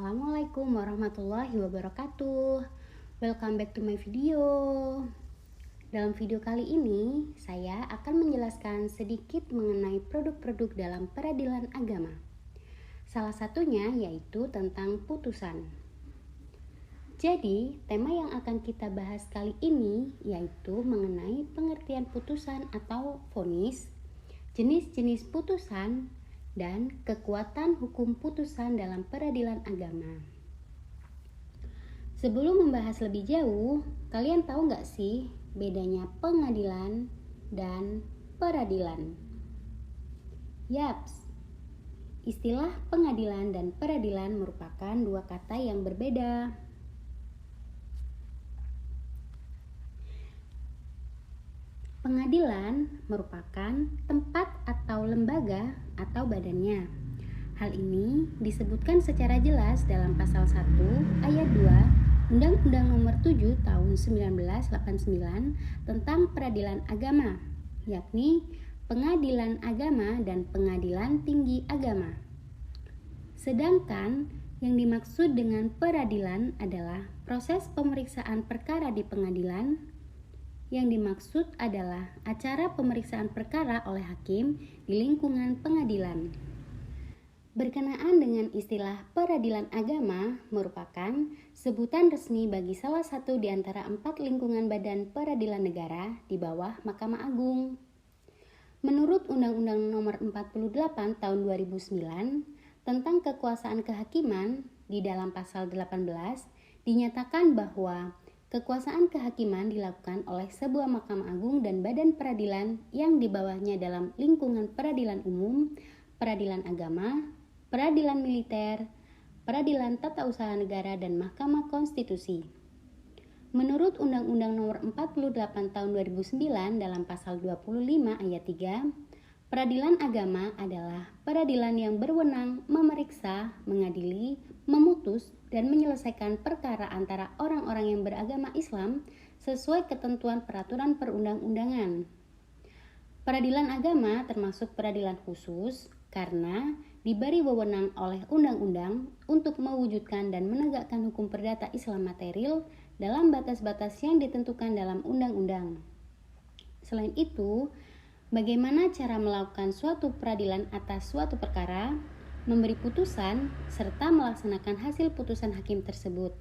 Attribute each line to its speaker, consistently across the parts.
Speaker 1: Assalamualaikum warahmatullahi wabarakatuh. Welcome back to my video. Dalam video kali ini, saya akan menjelaskan sedikit mengenai produk-produk dalam peradilan agama. Salah satunya yaitu tentang putusan. Jadi, tema yang akan kita bahas kali ini yaitu mengenai pengertian putusan atau vonis, jenis-jenis putusan, dan kekuatan hukum putusan dalam peradilan agama. Sebelum membahas lebih jauh, kalian tahu nggak sih bedanya pengadilan dan peradilan? Yaps, istilah pengadilan dan peradilan merupakan dua kata yang berbeda. Pengadilan merupakan tempat atau lembaga atau badannya. Hal ini disebutkan secara jelas dalam pasal 1 ayat 2 Undang-Undang Nomor 7 Tahun 1989 tentang Peradilan Agama, yakni Pengadilan Agama dan Pengadilan Tinggi Agama. Sedangkan yang dimaksud dengan peradilan adalah proses pemeriksaan perkara di pengadilan. Yang dimaksud adalah acara pemeriksaan perkara oleh hakim di lingkungan pengadilan. Berkenaan dengan istilah peradilan agama merupakan sebutan resmi bagi salah satu di antara 4 lingkungan badan peradilan negara di bawah Mahkamah Agung. Menurut Undang-Undang Nomor 48 Tahun 2009 tentang kekuasaan kehakiman, di dalam pasal 18 dinyatakan bahwa kekuasaan kehakiman dilakukan oleh sebuah Mahkamah Agung dan badan peradilan yang di bawahnya dalam lingkungan peradilan umum, peradilan agama, peradilan militer, peradilan tata usaha negara, dan Mahkamah Konstitusi. Menurut Undang-Undang Nomor 48 Tahun 2009 dalam pasal 25 ayat 3, peradilan agama adalah peradilan yang berwenang memeriksa, mengadili, memutus, dan menyelesaikan perkara antara orang-orang yang beragama Islam sesuai ketentuan peraturan perundang-undangan. Peradilan agama termasuk peradilan khusus karena diberi wewenang oleh undang-undang untuk mewujudkan dan menegakkan hukum perdata Islam material dalam batas-batas yang ditentukan dalam undang-undang. Selain itu, bagaimana cara melakukan suatu peradilan atas suatu perkara, memberi putusan, serta melaksanakan hasil putusan hakim tersebut.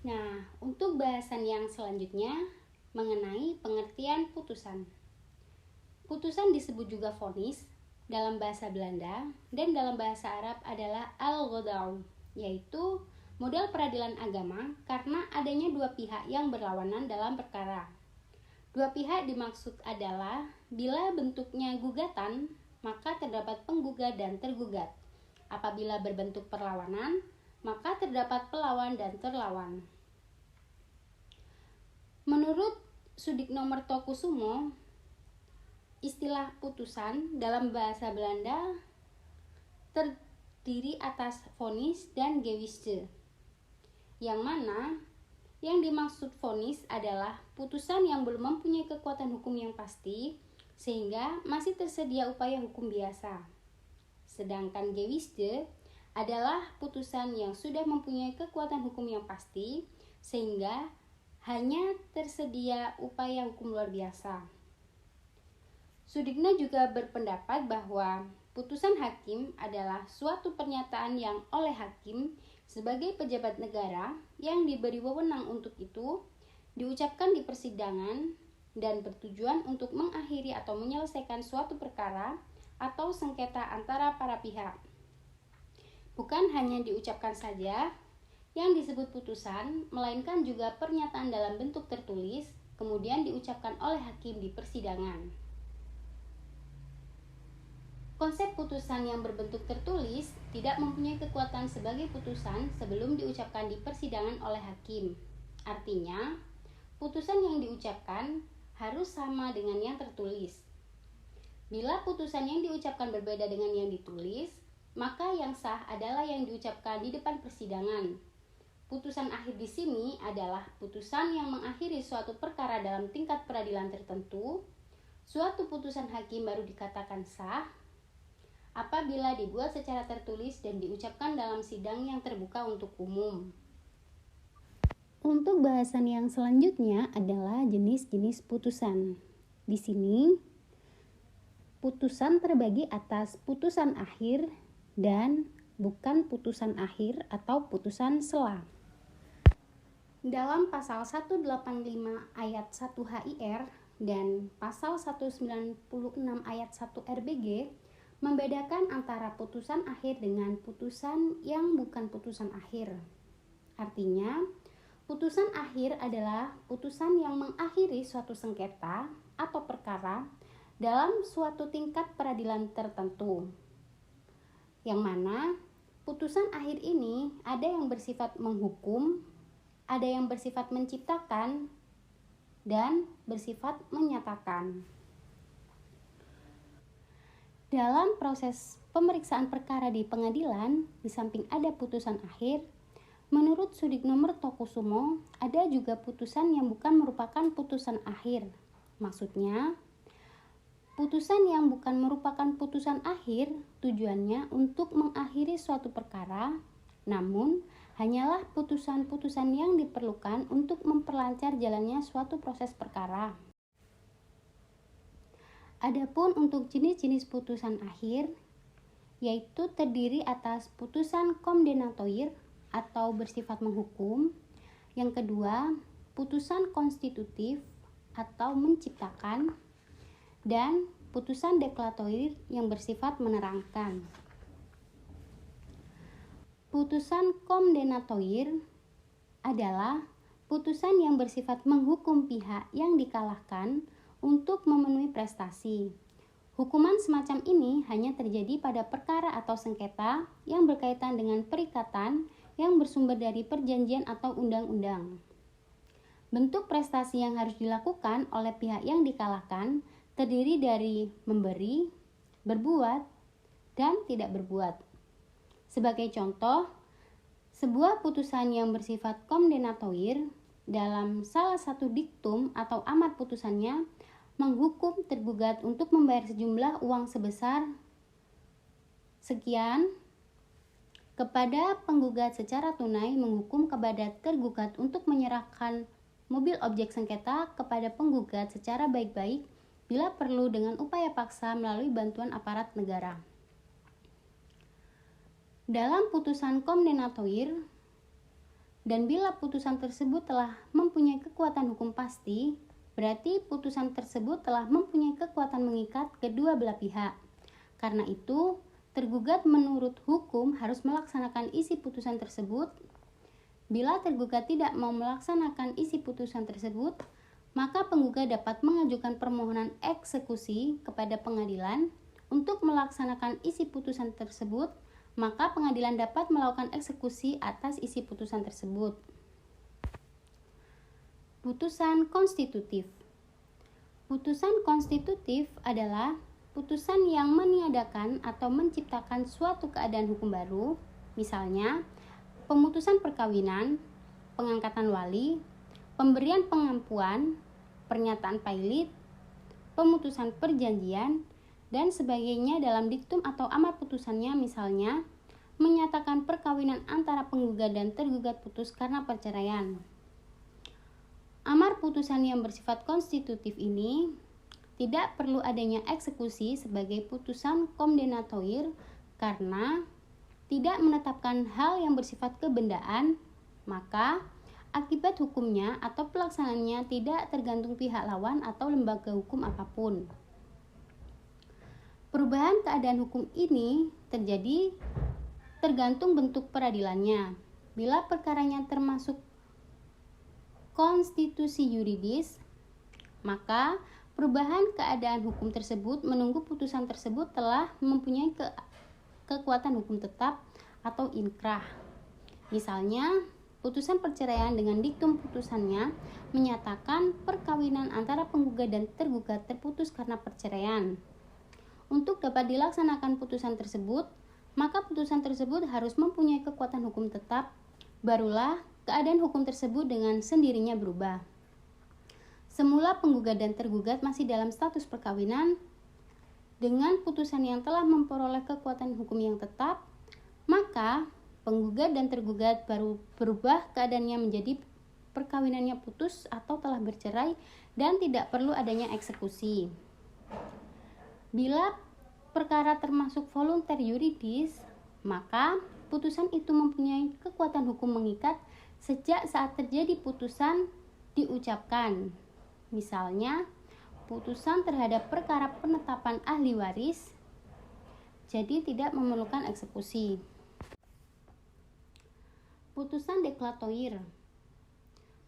Speaker 1: Nah, untuk bahasan yang selanjutnya mengenai pengertian putusan. Putusan disebut juga vonis dalam bahasa Belanda dan dalam bahasa Arab adalah al-qada'u, yaitu model peradilan agama karena adanya dua pihak yang berlawanan dalam perkara. Dua pihak dimaksud adalah bila bentuknya gugatan, maka terdapat penggugat dan tergugat. Apabila berbentuk perlawanan, maka terdapat pelawan dan terlawan. Menurut Sudikno Mertokusumo, istilah putusan dalam bahasa Belanda terdiri atas vonis dan gewisde, yang mana yang dimaksud vonis adalah putusan yang belum mempunyai kekuatan hukum yang pasti sehingga masih tersedia upaya hukum biasa. Sedangkan gewisde adalah putusan yang sudah mempunyai kekuatan hukum yang pasti sehingga hanya tersedia upaya hukum luar biasa. Sudikno juga berpendapat bahwa putusan hakim adalah suatu pernyataan yang oleh hakim sebagai pejabat negara yang diberi wewenang untuk itu diucapkan di persidangan dan bertujuan untuk mengakhiri atau menyelesaikan suatu perkara atau sengketa antara para pihak. Bukan hanya diucapkan saja yang disebut putusan, melainkan juga pernyataan dalam bentuk tertulis, kemudian diucapkan oleh hakim di persidangan. Konsep putusan yang berbentuk tertulis tidak mempunyai kekuatan sebagai putusan sebelum diucapkan di persidangan oleh hakim. Artinya, putusan yang diucapkan harus sama dengan yang tertulis. Bila putusan yang diucapkan berbeda dengan yang ditulis, maka yang sah adalah yang diucapkan di depan persidangan. Putusan akhir di sini adalah putusan yang mengakhiri suatu perkara dalam tingkat peradilan tertentu. Suatu putusan hakim baru dikatakan sah apabila dibuat secara tertulis dan diucapkan dalam sidang yang terbuka untuk umum. Untuk bahasan yang selanjutnya adalah jenis-jenis putusan. Di sini, putusan terbagi atas putusan akhir dan bukan putusan akhir atau putusan sela. Dalam pasal 185 ayat 1 HIR dan pasal 196 ayat 1 RBG membedakan antara putusan akhir dengan putusan yang bukan putusan akhir. Artinya, putusan akhir adalah putusan yang mengakhiri suatu sengketa atau perkara dalam suatu tingkat peradilan tertentu. Yang mana putusan akhir ini ada yang bersifat menghukum, ada yang bersifat menciptakan, dan bersifat menyatakan. Dalam proses pemeriksaan perkara di pengadilan, di samping ada putusan akhir, menurut Sudikno Mertokusumo, ada juga putusan yang bukan merupakan putusan akhir. Maksudnya, putusan yang bukan merupakan putusan akhir tujuannya untuk mengakhiri suatu perkara, namun hanyalah putusan-putusan yang diperlukan untuk memperlancar jalannya suatu proses perkara. Adapun untuk jenis-jenis putusan akhir, yaitu terdiri atas putusan kondemnatoir atau bersifat menghukum. Yang kedua, putusan konstitutif atau menciptakan, dan putusan deklaratoir yang bersifat menerangkan. Putusan kondemnatoir adalah putusan yang bersifat menghukum pihak yang dikalahkan untuk memenuhi prestasi. Hukuman semacam ini hanya terjadi pada perkara atau sengketa yang berkaitan dengan perikatan yang bersumber dari perjanjian atau undang-undang. Bentuk prestasi yang harus dilakukan oleh pihak yang dikalahkan terdiri dari memberi, berbuat, dan tidak berbuat. Sebagai contoh, sebuah putusan yang bersifat kondemnatoir dalam salah satu diktum atau amar putusannya menghukum tergugat untuk membayar sejumlah uang sebesar sekian kepada penggugat secara tunai, menghukum kepada tergugat untuk menyerahkan mobil objek sengketa kepada penggugat secara baik-baik bila perlu dengan upaya paksa melalui bantuan aparat negara. Dalam putusan kondemnatoir, dan bila putusan tersebut telah mempunyai kekuatan hukum pasti, berarti putusan tersebut telah mempunyai kekuatan mengikat kedua belah pihak. Karena itu, tergugat menurut hukum harus melaksanakan isi putusan tersebut. Bila tergugat tidak mau melaksanakan isi putusan tersebut, maka penggugat dapat mengajukan permohonan eksekusi kepada pengadilan untuk melaksanakan isi putusan tersebut. Maka pengadilan dapat melakukan eksekusi atas isi putusan tersebut. Putusan konstitutif. Putusan konstitutif adalah putusan yang meniadakan atau menciptakan suatu keadaan hukum baru, misalnya pemutusan perkawinan, pengangkatan wali, pemberian pengampuan, pernyataan pailit, pemutusan perjanjian, dan sebagainya dalam diktum atau amar putusannya, misalnya menyatakan perkawinan antara penggugat dan tergugat putus karena perceraian. Amar putusan yang bersifat konstitutif ini tidak perlu adanya eksekusi sebagai putusan kondemnatoir karena tidak menetapkan hal yang bersifat kebendaan, maka akibat hukumnya atau pelaksanaannya tidak tergantung pihak lawan atau lembaga hukum apapun. Perubahan keadaan hukum ini terjadi tergantung bentuk peradilannya. Bila perkaranya termasuk konstitusi yuridis, maka perubahan keadaan hukum tersebut menunggu putusan tersebut telah mempunyai kekuatan hukum tetap atau inkrah. Misalnya, putusan perceraian dengan diktum putusannya menyatakan perkawinan antara penggugat dan tergugat terputus karena perceraian. Untuk dapat dilaksanakan putusan tersebut, maka putusan tersebut harus mempunyai kekuatan hukum tetap, barulah keadaan hukum tersebut dengan sendirinya berubah. Semula penggugat dan tergugat masih dalam status perkawinan, Dengan putusan yang telah memperoleh kekuatan hukum yang tetap, maka penggugat dan tergugat baru berubah keadaannya menjadi perkawinannya putus atau telah bercerai dan tidak perlu adanya eksekusi. Bila perkara termasuk volunter yuridis, maka putusan itu mempunyai kekuatan hukum mengikat sejak saat terjadi putusan diucapkan. Misalnya, putusan terhadap perkara penetapan ahli waris, jadi tidak memerlukan eksekusi. Putusan deklatoir.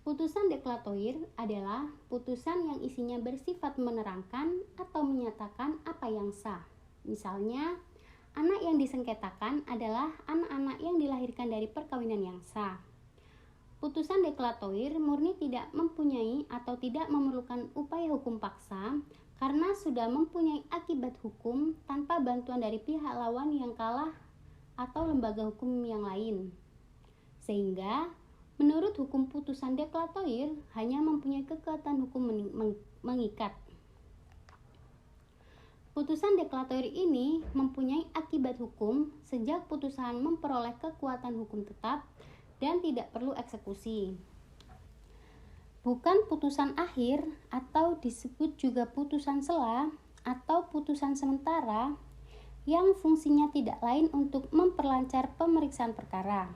Speaker 1: Putusan deklatoir adalah putusan yang isinya bersifat menerangkan atau menyatakan apa yang sah. Misalnya, anak yang disengketakan adalah anak-anak yang dilahirkan dari perkawinan yang sah. Putusan deklatoir murni tidak mempunyai atau tidak memerlukan upaya hukum paksa karena sudah mempunyai akibat hukum tanpa bantuan dari pihak lawan yang kalah atau lembaga hukum yang lain. Sehingga, menurut hukum putusan deklatoir hanya mempunyai kekuatan hukum mengikat. Putusan deklatoir ini mempunyai akibat hukum sejak putusan memperoleh kekuatan hukum tetap dan tidak perlu eksekusi. Bukan putusan akhir atau disebut juga putusan sela atau putusan sementara yang fungsinya tidak lain untuk memperlancar pemeriksaan perkara.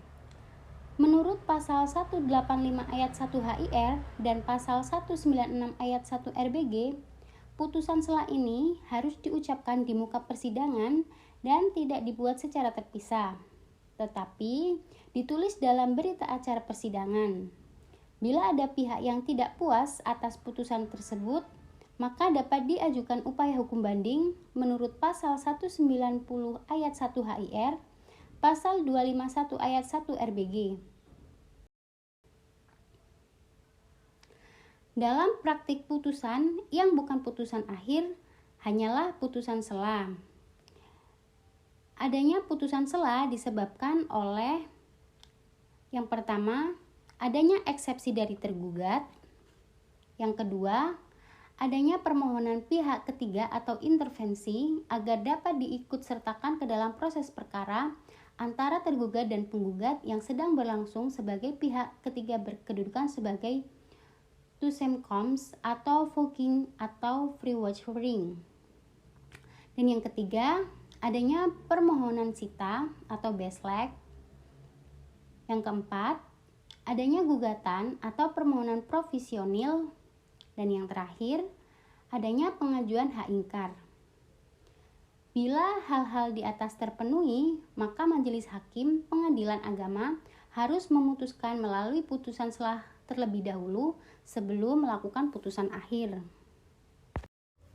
Speaker 1: Menurut pasal 185 ayat 1 HIR dan pasal 196 ayat 1 RBG, putusan sela ini harus diucapkan di muka persidangan dan tidak dibuat secara terpisah, tetapi ditulis dalam berita acara persidangan. Bila ada pihak yang tidak puas atas putusan tersebut, maka dapat diajukan upaya hukum banding menurut pasal 190 ayat 1 HIR, pasal 251 ayat 1 RBG. Dalam praktik putusan yang bukan putusan akhir, hanyalah putusan sela. Adanya putusan sela disebabkan oleh yang pertama, adanya eksepsi dari tergugat. Yang kedua, adanya permohonan pihak ketiga atau intervensi agar dapat diikutsertakan ke dalam proses perkara antara tergugat dan penggugat yang sedang berlangsung sebagai pihak ketiga berkedudukan sebagai Tusem-Coms atau Voking atau Free Watch Hearing. Dan yang ketiga, adanya permohonan sita atau beslek. Yang keempat, adanya gugatan atau permohonan provisionil. Dan yang terakhir, adanya pengajuan hak ingkar. Bila hal-hal di atas terpenuhi, maka majelis hakim pengadilan agama harus memutuskan melalui putusan sela terlebih dahulu sebelum melakukan putusan akhir.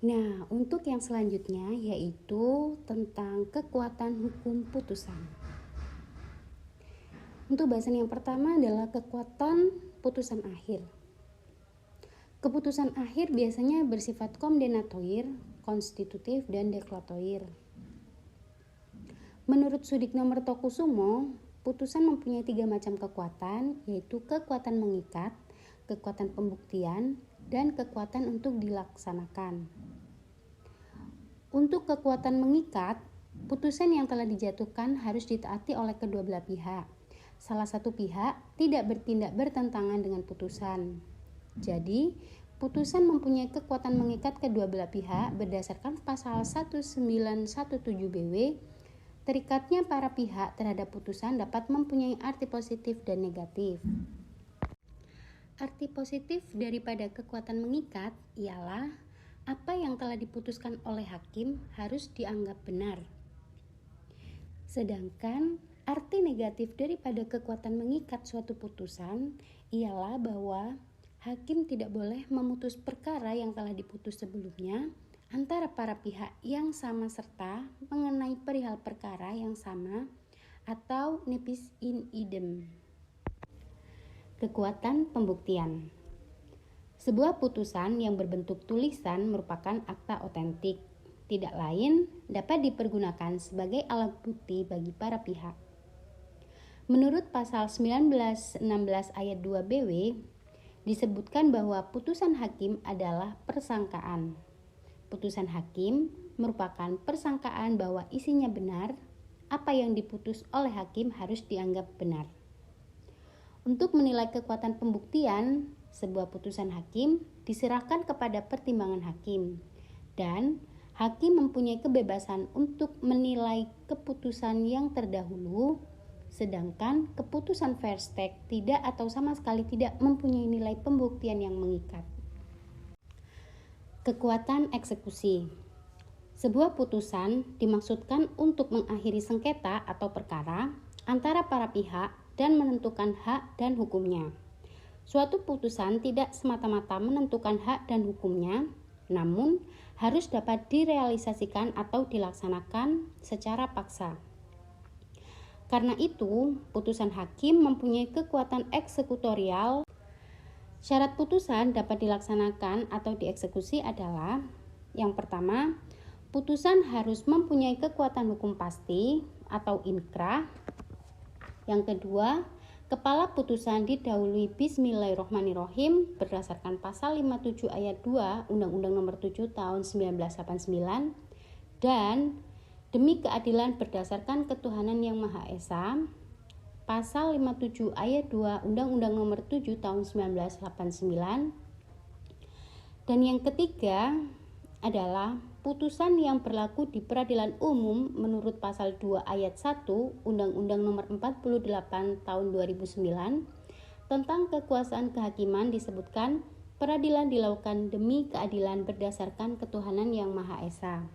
Speaker 1: Nah, untuk yang selanjutnya yaitu tentang kekuatan hukum putusan. Untuk bahasan yang pertama adalah kekuatan putusan akhir. Keputusan akhir biasanya bersifat kondemnatoir, konstitutif, dan deklatoir. Menurut Sudikno Mertokusumo, putusan mempunyai 3 macam kekuatan, yaitu kekuatan mengikat, kekuatan pembuktian, dan kekuatan untuk dilaksanakan. Untuk kekuatan mengikat, putusan yang telah dijatuhkan harus ditaati oleh kedua belah pihak. Salah satu pihak tidak bertindak bertentangan dengan putusan. Jadi, putusan mempunyai kekuatan mengikat kedua belah pihak berdasarkan pasal 1917 BW. Terikatnya para pihak terhadap putusan dapat mempunyai arti positif dan negatif. Arti positif daripada kekuatan mengikat ialah apa yang telah diputuskan oleh hakim harus dianggap benar. Sedangkan arti negatif daripada kekuatan mengikat suatu putusan ialah bahwa hakim tidak boleh memutus perkara yang telah diputus sebelumnya antara para pihak yang sama serta mengenai perihal perkara yang sama atau nepis in idem. Kekuatan pembuktian. Sebuah putusan yang berbentuk tulisan merupakan akta otentik. Tidak lain dapat dipergunakan sebagai alat bukti bagi para pihak. Menurut pasal 1916 ayat 2 BW, disebutkan bahwa putusan hakim adalah persangkaan. Putusan hakim merupakan persangkaan bahwa isinya benar, apa yang diputus oleh hakim harus dianggap benar. Untuk menilai kekuatan pembuktian, sebuah putusan hakim diserahkan kepada pertimbangan hakim, dan hakim mempunyai kebebasan untuk menilai keputusan yang terdahulu, sedangkan keputusan Versteeg tidak atau sama sekali tidak mempunyai nilai pembuktian yang mengikat. Kekuatan eksekusi. Sebuah putusan dimaksudkan untuk mengakhiri sengketa atau perkara antara para pihak dan menentukan hak dan hukumnya. Suatu putusan tidak semata-mata menentukan hak dan hukumnya, namun harus dapat direalisasikan atau dilaksanakan secara paksa. Karena itu, putusan hakim mempunyai kekuatan eksekutorial. Syarat putusan dapat dilaksanakan atau dieksekusi adalah: yang pertama, putusan harus mempunyai kekuatan hukum pasti atau inkrah. Yang kedua, kepala putusan didahului Bismillahirrahmanirrahim berdasarkan pasal 57 ayat 2 Undang-Undang Nomor 7 Tahun 1989, dan demi keadilan berdasarkan ketuhanan yang Maha Esa, pasal 57 ayat 2 Undang-Undang Nomor 7 Tahun 1989. Dan yang ketiga adalah putusan yang berlaku di peradilan umum menurut pasal 2 ayat 1 Undang-Undang Nomor 48 Tahun 2009 tentang kekuasaan kehakiman. Disebutkan peradilan dilakukan demi keadilan berdasarkan ketuhanan yang Maha Esa.